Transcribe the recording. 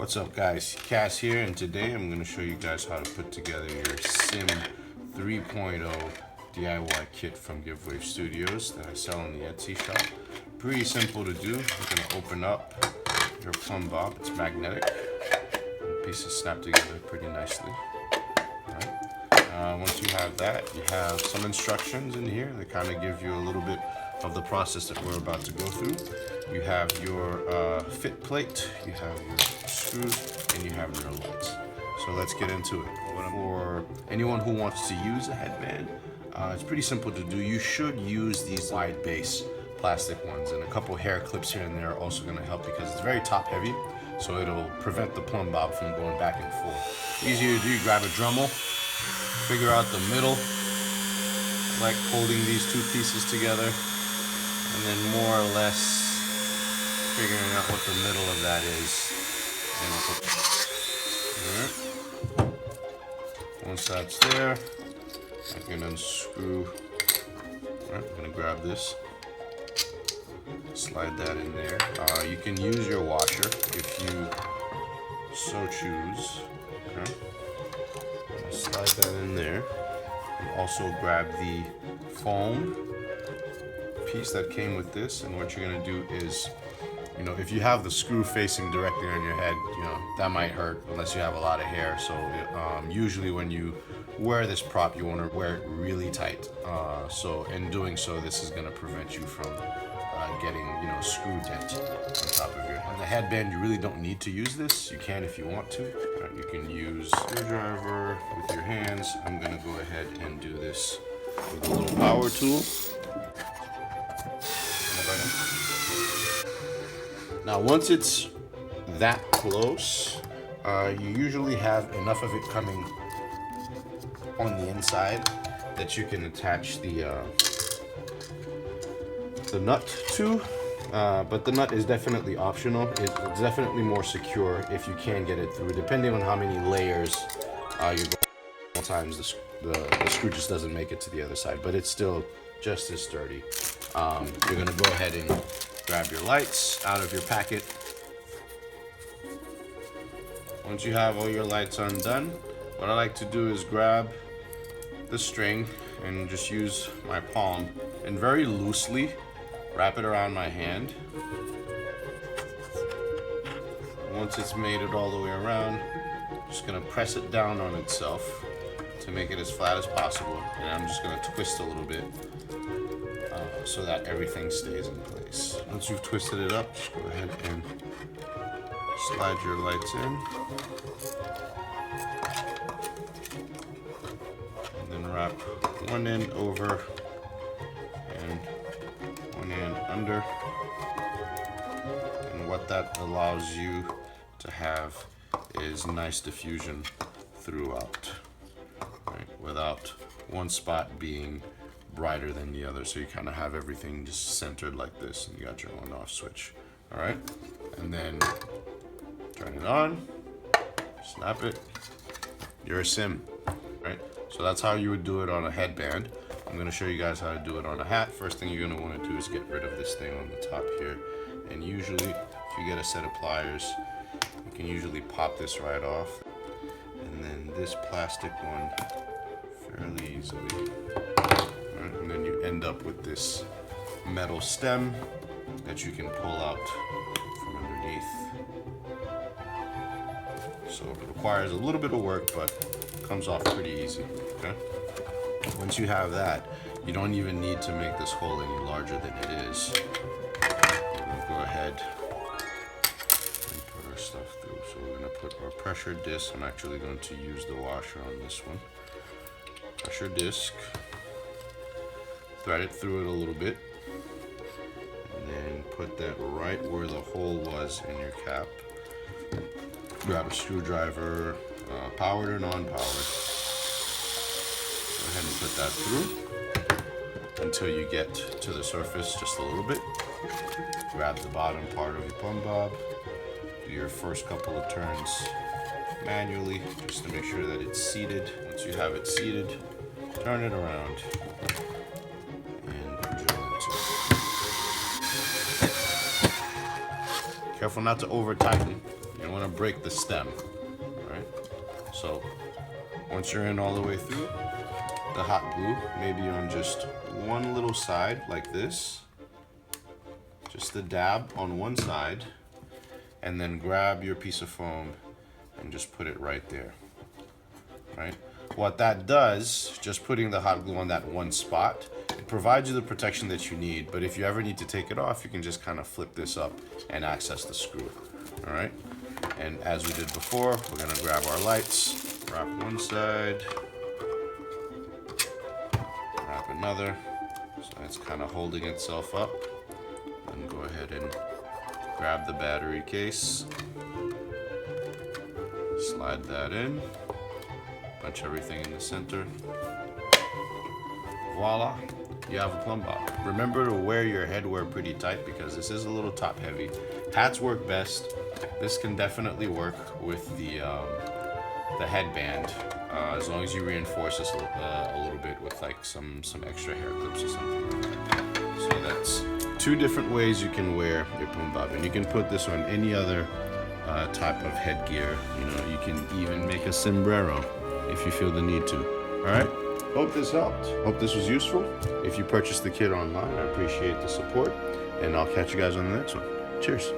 What's up guys, Cass here, and today I'm going to show you guys how to put together your Sim 3.0 DIY kit from GiveWave Studios that I sell in the Etsy shop. Pretty simple to do. You're going to open up your Plumbob. It's magnetic. The pieces snap together pretty nicely. Right. Once you have that, you have some instructions in here that kind of give you a little bit of the process that we're about to go through. You have your fit plate, you have your screws, and you have your lights. So let's get into it. For anyone who wants to use a headband, it's pretty simple to do. You should use these wide base plastic ones, and a couple hair clips here and there are also going to help because it's very top heavy, so it'll prevent the Plumbob from going back and forth. Easier to do, you grab a Dremel, figure out the middle, like holding these two pieces together, and then more or less figuring out what the middle of that is. Alright. Once that's there, I can unscrew. Alright, I'm gonna grab this, slide that in there. You can use your washer if you so choose. Okay. I'll slide that in there, and also grab the foam piece that came with this. And what you're gonna do is, if you have the screw facing directly on your head, that might hurt unless you have a lot of hair. So usually when you wear this prop, you want to wear it really tight. So in doing so, this is going to prevent you from getting, screw dent on top of your head. The headband, you really don't need to use this. You can if you want to. You can use a screwdriver with your hands. I'm going to go ahead and do this with a little power tool. Now, once it's that close, you usually have enough of it coming on the inside that you can attach the nut to, but the nut is definitely optional. It's definitely more secure if you can get it through, depending on how many layers you're going. Sometimes the screw just doesn't make it to the other side, but it's still just as sturdy. You're gonna go ahead and grab your lights out of your packet. Once you have all your lights undone, what I like to do is grab the string and just use my palm and very loosely wrap it around my hand. Once it's made it all the way around, just gonna press it down on itself to make it as flat as possible, and I'm just gonna twist a little bit so that everything stays in place. Once you've twisted it up, just go ahead and slide your lights in, and then wrap one end over and one end under. And what that allows you to have is nice diffusion throughout, right? Without one spot being brighter than the other, so you kind of have everything just centered like this, and you got your on-off switch. All right, and then turn it on, snap it, you're a Sim, right? So that's how you would do it on a headband. I'm going to show you guys how to do it on a hat. First thing you're going to want to do is get rid of this thing on the top here, and usually if you get a set of pliers, you can usually pop this right off, and then this plastic one fairly easily. And then you end up with this metal stem that you can pull out from underneath. So it requires a little bit of work, but comes off pretty easy, okay? Once you have that, you don't even need to make this hole any larger than it is. We'll go ahead and put our stuff through. So we're gonna put our pressure disc. I'm actually going to use the washer on this one. Pressure disc. Thread it through it a little bit, and then put that right where the hole was in your cap. Grab a screwdriver, powered or non-powered. Go ahead and put that through until you get to the surface just a little bit. Grab the bottom part of your Plumbob. Do your first couple of turns manually just to make sure that it's seated. Once you have it seated, turn it around. Careful not to over tighten. You want to break the stem, right? So once you're in all the way through, the hot glue, maybe on just one little side like this, just a dab on one side, and then grab your piece of foam and just put it right there, right? What that does, just putting the hot glue on that one spot, it provides you the protection that you need, but if you ever need to take it off, you can just kind of flip this up and access the screw, all right? And as we did before, we're gonna grab our lights, wrap one side, wrap another, so it's kind of holding itself up, and go ahead and grab the battery case, slide that in, bunch everything in the center. Voila, you have a Plumbob. Remember to wear your headwear pretty tight because this is a little top heavy. Hats work best. This can definitely work with the headband as long as you reinforce this a little bit with like some extra hair clips or something. So that's two different ways you can wear your Plumbob, and you can put this on any other type of headgear. You know, you can even make a sombrero if you feel the need to. All right. Hope this helped. Hope this was useful. If you purchased the kit online, I appreciate the support, and I'll catch you guys on the next one. Cheers.